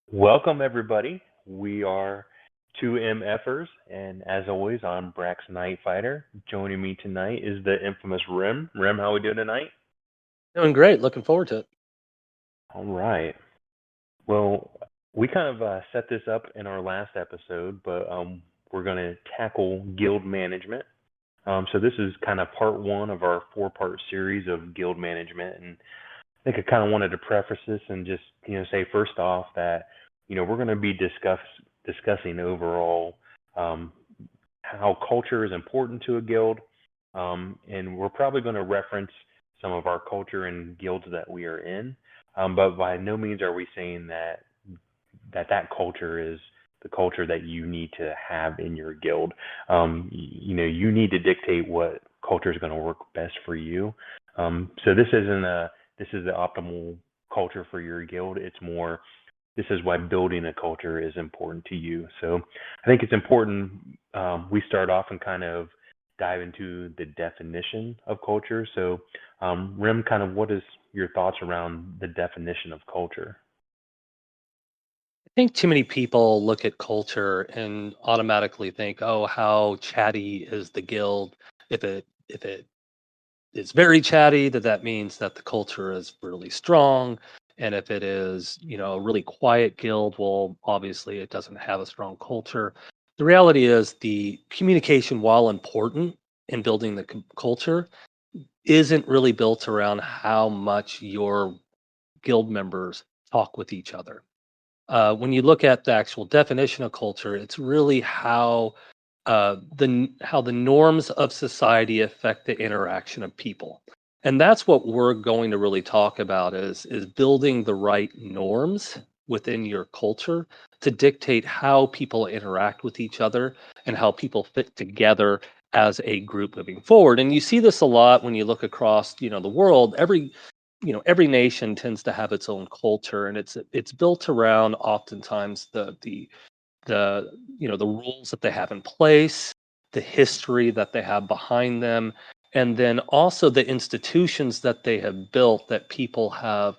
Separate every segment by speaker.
Speaker 1: Welcome, everybody. We are 2MFers, and as always, I'm Brax Night Fighter. Joining me tonight is the infamous Rim. Rim, how we doing tonight?
Speaker 2: Doing great. Looking forward to it.
Speaker 1: All right. Well, we kind of set this up in our last episode, but we're going to tackle guild management. So this is kind of part one of our four-part series of guild management, and I think I kind of wanted to preface this and just say first off that we're going to be discussing overall um, how culture is important to a guild, and we're probably going to reference some of our culture and guilds that we are in, but by no means are we saying that culture is the culture that you need to have in your guild. You need to dictate what culture is going to work best for you. So this is the optimal culture for your guild. It's more this is why building a culture is important to you. So I think it's important we start off and kind of dive into the definition of culture. So Rim, kind of what is your thoughts around the definition of culture?
Speaker 2: I think too many people look at culture and automatically think, "Oh, how chatty is the guild?" If it is very chatty, that means that the culture is really strong. And if it is, a really quiet guild, well, obviously it doesn't have a strong culture. The reality is the communication, while important in building the culture, isn't really built around how much your guild members talk with each other. When you look at the actual definition of culture, it's really how the norms of society affect the interaction of people, and that's what we're going to really talk about is building the right norms within your culture to dictate how people interact with each other and how people fit together as a group moving forward. And you see this a lot when you look across the world. Every nation tends to have its own culture, and it's built around oftentimes the rules that they have in place, the history that they have behind them, and then also the institutions that they have built that people have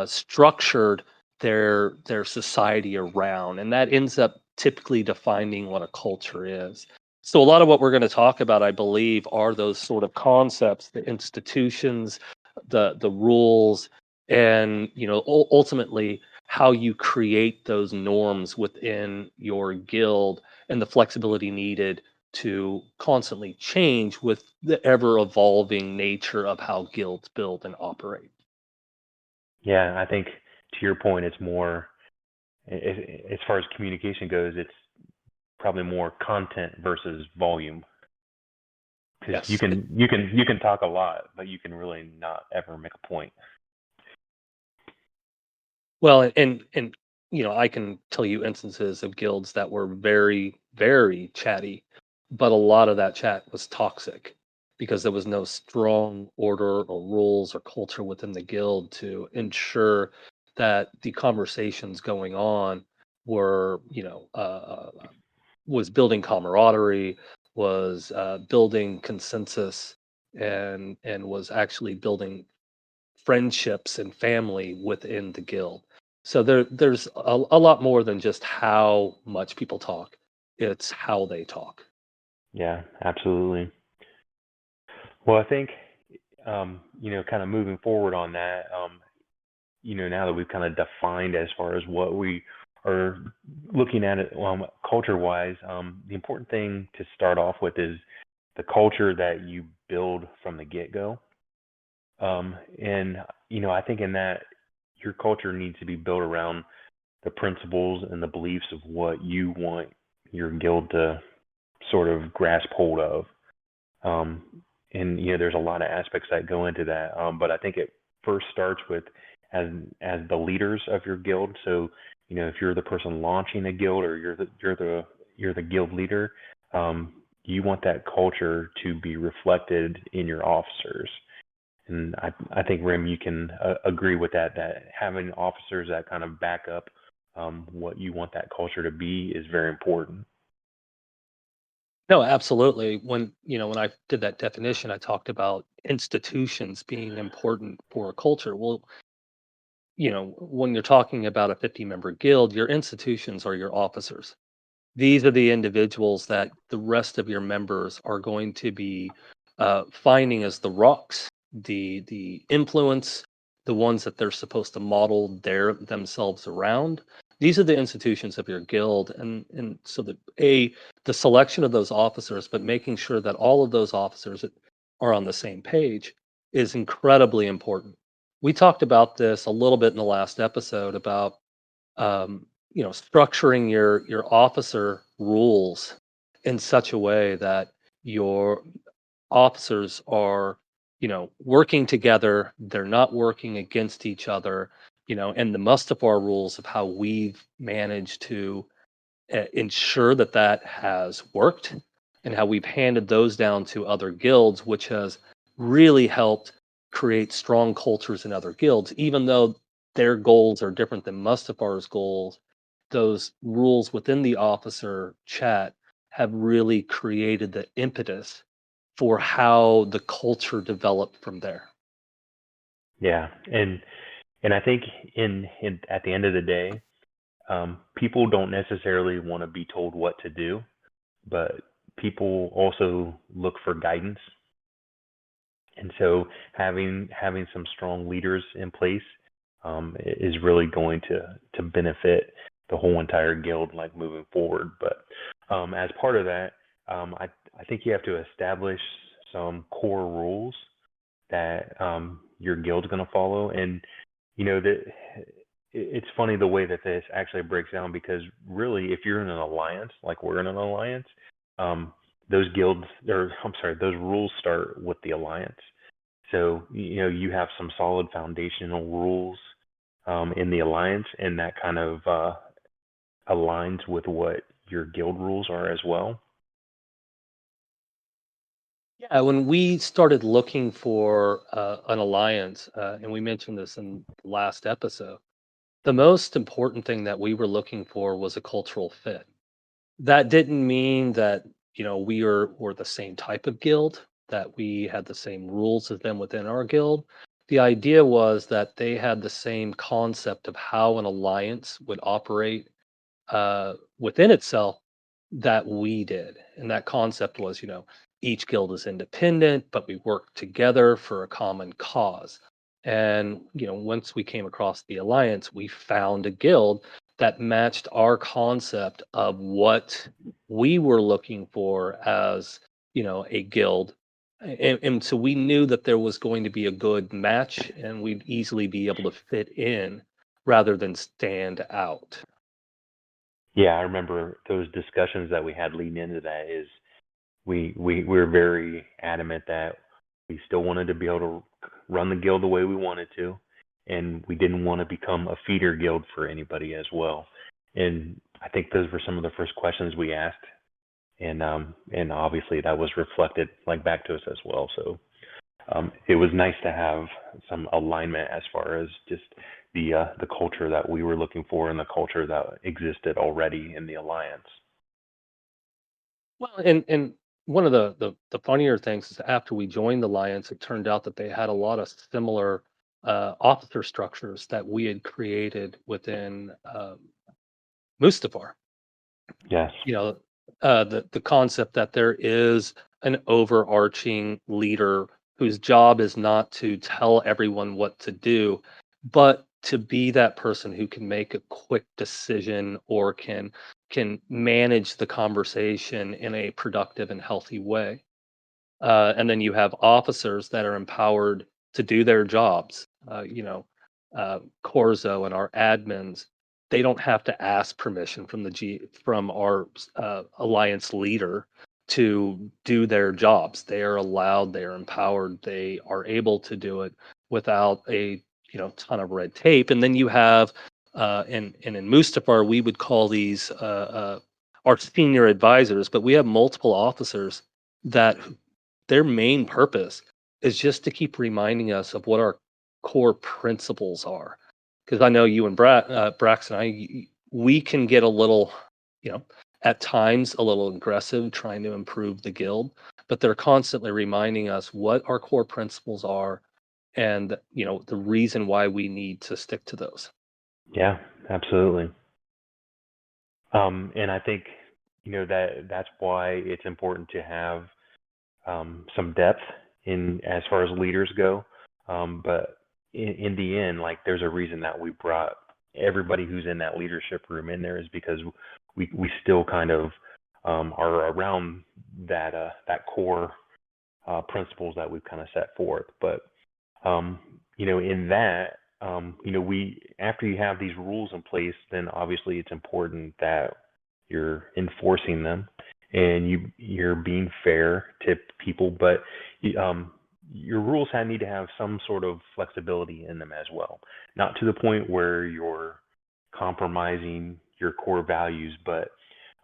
Speaker 2: structured their society around, and that ends up typically defining what a culture is. So a lot of what we're going to talk about, I believe, are those sort of concepts, the institutions, the rules, and ultimately how you create those norms within your guild and the flexibility needed to constantly change with the ever evolving nature of how guilds build and operate.
Speaker 1: Yeah, I think to your point, it's more as far as communication goes, it's probably more content versus volume because
Speaker 2: Yes.
Speaker 1: you can talk a lot, but you can really not ever make a point.
Speaker 2: Well, and I can tell you instances of guilds that were very, very chatty, but a lot of that chat was toxic because there was no strong order or rules or culture within the guild to ensure that the conversations going on were, was building camaraderie, was building consensus, and was actually building friendships and family within the guild. So there's a lot more than just how much people talk. It's how they talk.
Speaker 1: Yeah, absolutely. Well, I think kind of moving forward on that, now that we've kind of defined as far as what we are looking at it culture-wise, the important thing to start off with is the culture that you build from the get-go. And I think in that your culture needs to be built around the principles and the beliefs of what you want your guild to sort of grasp hold of. Um, and there's a lot of aspects that go into that. But I think it first starts with as the leaders of your guild. So if you're the person launching a guild or you're the guild leader, you want that culture to be reflected in your officers. And I think Rim, you can agree with that having officers that kind of back up what you want that culture to be is very important.
Speaker 2: No, absolutely. When I did that definition, I talked about institutions being important for a culture. Well, when you're talking about a 50-member guild, your institutions are your officers. These are the individuals that the rest of your members are going to be finding as the rocks, the influence, the ones that they're supposed to model themselves around. These are the institutions of your guild, and so the selection of those officers, but making sure that all of those officers are on the same page is incredibly important. We talked about this a little bit in the last episode about structuring your officer rules in such a way that your officers are, working together. They're not working against each other. And the Mustafar rules of how we've managed to ensure that that has worked and how we've handed those down to other guilds, which has really helped create strong cultures in other guilds, even though their goals are different than Mustafar's goals. Those rules within the officer chat have really created the impetus for how the culture developed from there.
Speaker 1: Yeah, and I think in at the end of the day, people don't necessarily want to be told what to do, but people also look for guidance. And so having some strong leaders in place is really going to benefit the whole entire guild, like moving forward. But as part of that, I think you have to establish some core rules that your guild's going to follow. And that it's funny the way that this actually breaks down, because really, if you're in an alliance, like we're in an alliance, those guilds, or I'm sorry, those rules start with the alliance. So you have some solid foundational rules in the alliance, and that kind of aligns with what your guild rules are as well.
Speaker 2: Yeah, when we started looking for an alliance, and we mentioned this in the last episode, the most important thing that we were looking for was a cultural fit. That didn't mean that, were the same type of guild, that we had the same rules as them within our guild. The idea was that they had the same concept of how an alliance would operate within itself that we did. And that concept was, each guild is independent, but we work together for a common cause. And, once we came across the alliance, we found a guild that matched our concept of what we were looking for as, a guild. And so we knew that there was going to be a good match and we'd easily be able to fit in rather than stand out.
Speaker 1: Yeah, I remember those discussions that we had leading into that. Is we were very adamant that we still wanted to be able to run the guild the way we wanted to, and we didn't want to become a feeder guild for anybody as well. And I think those were some of the first questions we asked, and obviously that was reflected like back to us as well. So it was nice to have some alignment as far as just the culture that we were looking for and the culture that existed already in the alliance.
Speaker 2: Well, and one of the funnier things is after we joined the Alliance, it turned out that they had a lot of similar officer structures that we had created within Mustafar.
Speaker 1: Yes.
Speaker 2: You know, the concept that there is an overarching leader whose job is not to tell everyone what to do, but to be that person who can make a quick decision or can manage the conversation in a productive and healthy way. And then you have officers that are empowered to do their jobs. Corzo and our admins, they don't have to ask permission from from our alliance leader to do their jobs. They are allowed. They are empowered. They are able to do it without a ton of red tape. And then you have, and in Mustafar, we would call these our senior advisors, but we have multiple officers that their main purpose is just to keep reminding us of what our core principles are. Because I know you and Brax and we can get a little, you know, at times a little aggressive trying to improve the guild, but they're constantly reminding us what our core principles are and the reason why we need to stick to those.
Speaker 1: Yeah, absolutely. And I think, that's why it's important to have some depth in as far as leaders go. But in the end, like there's a reason that we brought everybody who's in that leadership room in there is because we still kind of are around that core principles that we've kind of set forth. But in that, we after you have these rules in place, then obviously it's important that you're enforcing them and you're being fair to people, but your rules need to have some sort of flexibility in them as well. Not to the point where you're compromising your core values, but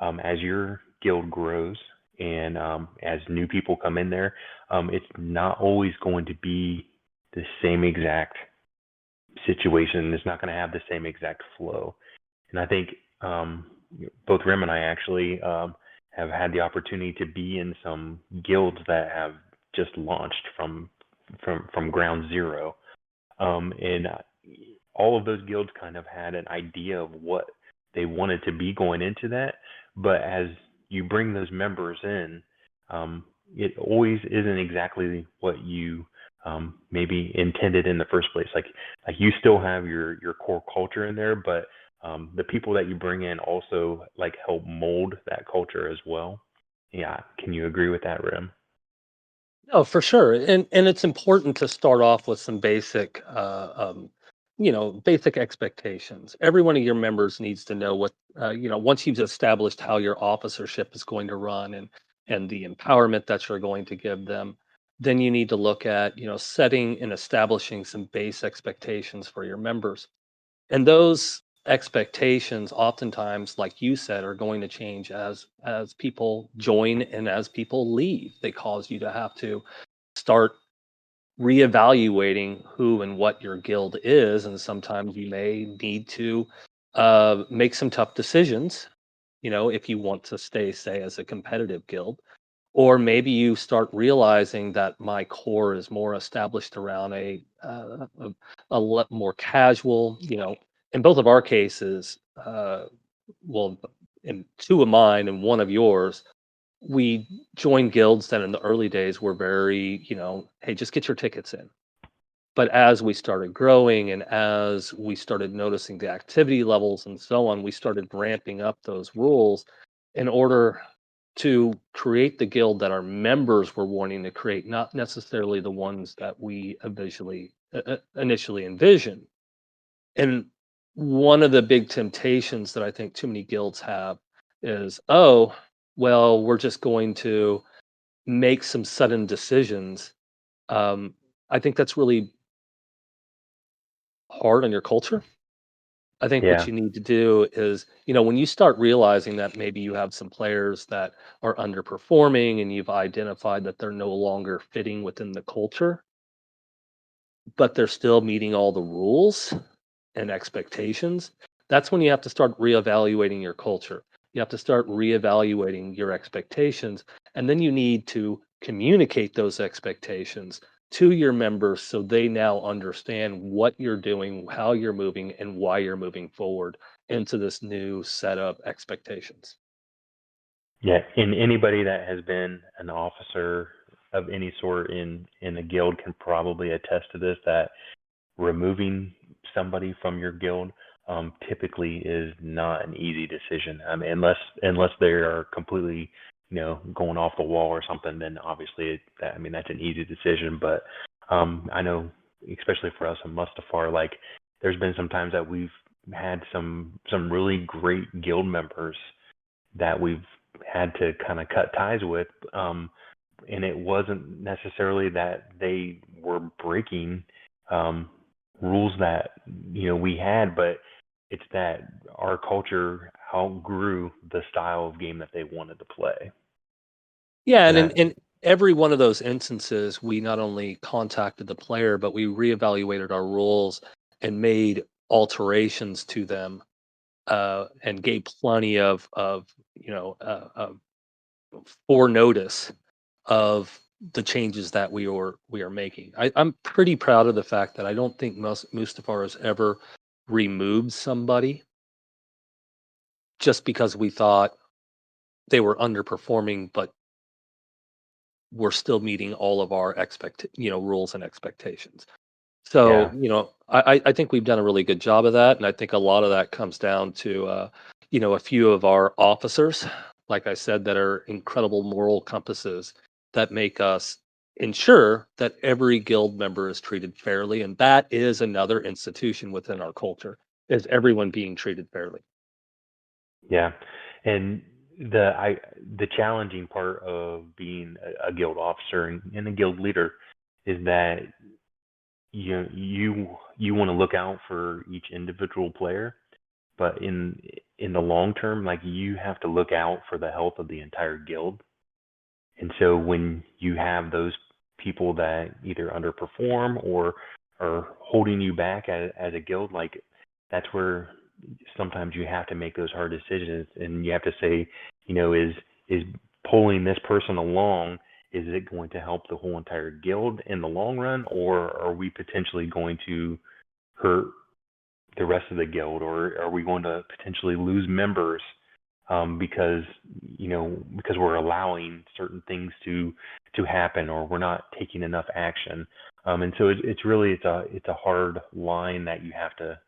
Speaker 1: as your guild grows and as new people come in there, it's not always going to be the same exact situation. It's not going to have the same exact flow. And I think both Rim and I actually have had the opportunity to be in some guilds that have just launched from ground zero, and all of those guilds kind of had an idea of what they wanted to be going into that. But as you bring those members in, it always isn't exactly what you maybe intended in the first place. Like you still have your core culture in there, but the people that you bring in also like help mold that culture as well. Yeah, can you agree with that, Rim?
Speaker 2: Oh, for sure, and it's important to start off with some basic, basic expectations. Every one of your members needs to know what, once you've established how your officership is going to run and the empowerment that you're going to give them, then you need to look at, setting and establishing some base expectations for your members. And those expectations oftentimes, like you said, are going to change as people join and as people leave. They cause you to have to start reevaluating who and what your guild is, and sometimes you may need to make some tough decisions, if you want to stay, say, as a competitive guild. Or maybe you start realizing that my core is more established around a lot more casual, in both of our cases, well, in two of mine and one of yours, we joined guilds that in the early days were very, hey, just get your tickets in. But as we started growing and as we started noticing the activity levels and so on, we started ramping up those rules in order to create the guild that our members were wanting to create, not necessarily the ones that we initially envisioned. And one of the big temptations that I think too many guilds have is, oh, well, we're just going to make some sudden decisions. Um, I think that's really hard on your culture. I think what
Speaker 1: Yeah.
Speaker 2: you need to do is, when you start realizing that maybe you have some players that are underperforming and you've identified that they're no longer fitting within the culture, but they're still meeting all the rules and expectations, that's when you have to start reevaluating your culture. You have to start reevaluating your expectations, and then you need to communicate those expectations to your members so they now understand what you're doing, how you're moving, and why you're moving forward into this new set of expectations.
Speaker 1: Yeah, and anybody that has been an officer of any sort in a guild can probably attest to this, that removing somebody from your guild typically is not an easy decision. I mean, unless they are completely, going off the wall or something, then obviously I mean that's an easy decision. But I know, especially for us in Mustafar, like there's been some times that we've had some really great guild members that we've had to kind of cut ties with. And it wasn't necessarily that they were breaking um, rules that we had, but it's that our culture outgrew the style of game that they wanted to play.
Speaker 2: Yeah,
Speaker 1: And
Speaker 2: and
Speaker 1: that,
Speaker 2: in every one of those instances, we not only contacted the player, but we reevaluated our rules and made alterations to them, and gave plenty of foreknotice of the changes that we are making. I'm pretty proud of the fact that I don't think Mustafar has ever removed somebody just because we thought they were underperforming, but we're still meeting all of our rules and expectations. So,
Speaker 1: Yeah.
Speaker 2: I think we've done a really good job of that, and I think a lot of that comes down to, a few of our officers, like I said, that are incredible moral compasses that make us ensure that every guild member is treated fairly, and that is another institution within our culture, is everyone being treated fairly.
Speaker 1: Yeah. And the challenging part of being a guild officer and a guild leader is that you want to look out for each individual player, but in the long term, like you have to look out for the health of the entire guild. And so when you have those people that either underperform or are holding you back as a guild, like that's where sometimes you have to make those hard decisions, and you have to say, is pulling this person along, is it going to help the whole entire guild in the long run, or are we potentially going to hurt the rest of the guild, or are we going to potentially lose members because because we're allowing certain things to happen, or we're not taking enough action. And so it's really it's a hard line that you have to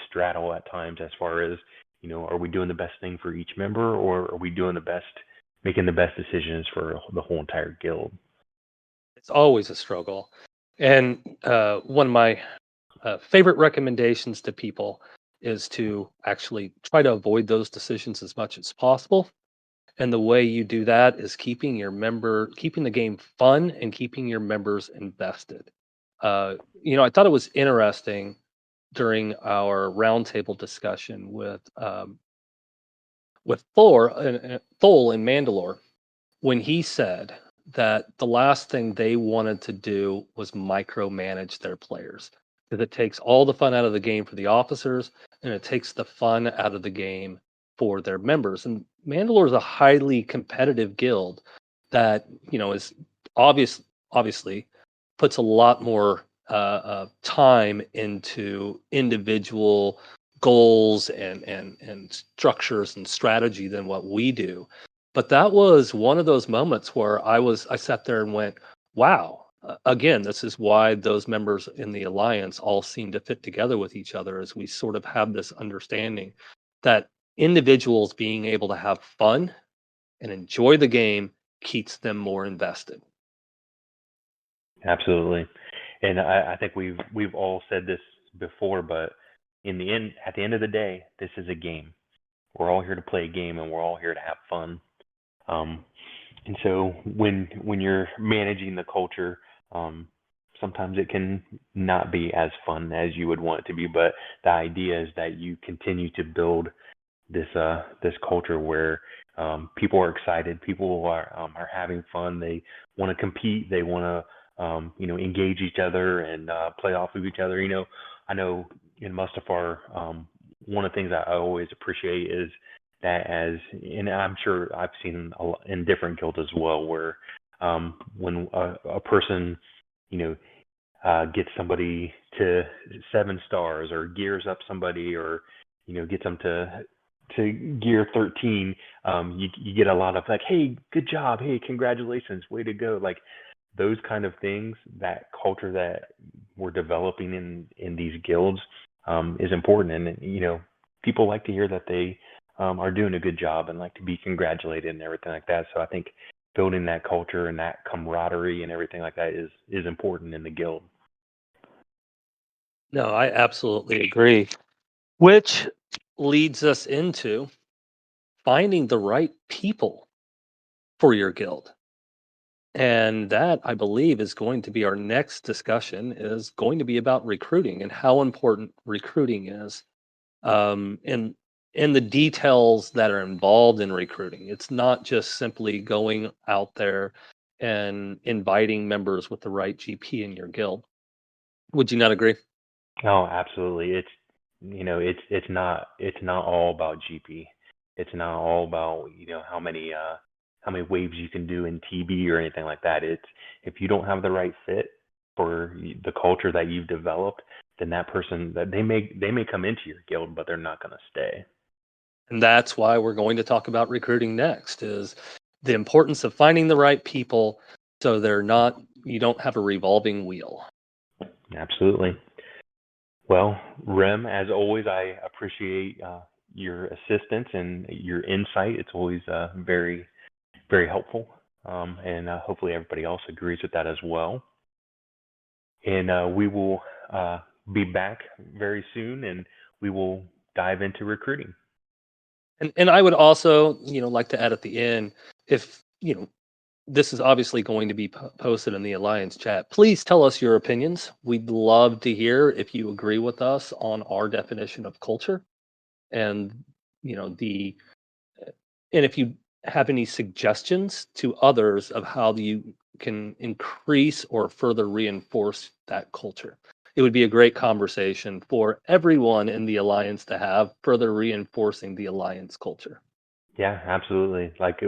Speaker 1: straddle at times, as far as are we doing the best thing for each member, or are we doing the best, making the best decisions for the whole entire guild.
Speaker 2: It's always a struggle. And one of my favorite recommendations to people is to actually try to avoid those decisions as much as possible. And the way you do that is keeping the game fun and keeping your members invested. I thought it was interesting during our roundtable discussion with Thor in Mandalore, when he said that the last thing they wanted to do was micromanage their players, because it takes all the fun out of the game for the officers, and it takes the fun out of the game for their members. And Mandalore is a highly competitive guild that is obvious obviously puts a lot more time into individual goals and structures and strategy than what we do. But that was one of those moments where I sat there and went, "Wow." Again, this is why those members in the alliance all seem to fit together with each other, as we sort of have this understanding that individuals being able to have fun and enjoy the game keeps them more invested.
Speaker 1: Absolutely. And I think we've all said this before, but at the end of the day, this is a game. We're all here to play a game, and we're all here to have fun. Um, and so when you're managing the culture, sometimes it can not be as fun as you would want it to be. But the idea is that you continue to build this culture where people are excited, people are having fun, they want to compete, they want to engage each other and play off of each other. I know in Mustafar, one of the things I always appreciate is that, and I'm sure I've seen in different guilds as well, where when a person you know gets somebody to 7 stars, or gears up somebody, or gets them to gear 13, you get a lot of like, hey, good job, hey, congratulations, way to go, like those kind of things. That culture that we're developing in these guilds is important, and people like to hear that they are doing a good job and like to be congratulated and everything like that. So I think building that culture and that camaraderie and everything like that is important in the guild.
Speaker 2: No, I absolutely agree. Which leads us into finding the right people for your guild. And that, I believe, is going to be our next discussion, is going to be about recruiting and how important recruiting is, and the details that are involved in recruiting. It's not just simply going out there and inviting members with the right GP in your guild. Would you not agree?
Speaker 1: Oh, absolutely. It's not all about GP. It's not all about how many how many waves you can do in TB or anything like that. It's if you don't have the right fit for the culture that you've developed, then that person that they may come into your guild, but they're not going to stay.
Speaker 2: And that's why we're going to talk about recruiting next is the importance of finding the right people so you don't have a revolving wheel.
Speaker 1: Absolutely. Well, Rem, as always, I appreciate your assistance and your insight. It's always very, very helpful. And hopefully everybody else agrees with that as well. And we will be back very soon, and we will dive into recruiting.
Speaker 2: And I would also, like to add at the end, if, this is obviously going to be posted in the Alliance chat. Please tell us your opinions. We'd love to hear if you agree with us on our definition of culture and, the and if you have any suggestions to others of how you can increase or further reinforce that culture. It would be a great conversation for everyone in the Alliance to have, further reinforcing the Alliance culture.
Speaker 1: Yeah, absolutely. Like,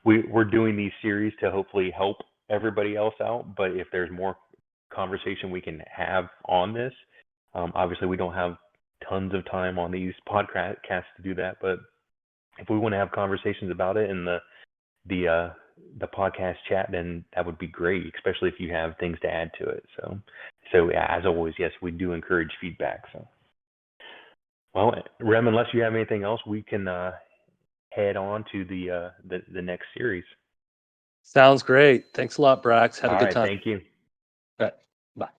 Speaker 1: we're doing these series to hopefully help everybody else out. But if there's more conversation we can have on this, obviously we don't have tons of time on these podcasts to do that. But if we want to have conversations about it in the podcast chat, then that would be great, especially if you have things to add to it. So yeah, as always, yes, we do encourage feedback. So, well, Rem, unless you have anything else, we can head on to the next series.
Speaker 2: Sounds great. Thanks a lot, Brax. Had a
Speaker 1: All
Speaker 2: good
Speaker 1: right,
Speaker 2: time.
Speaker 1: thank you.
Speaker 2: Bye.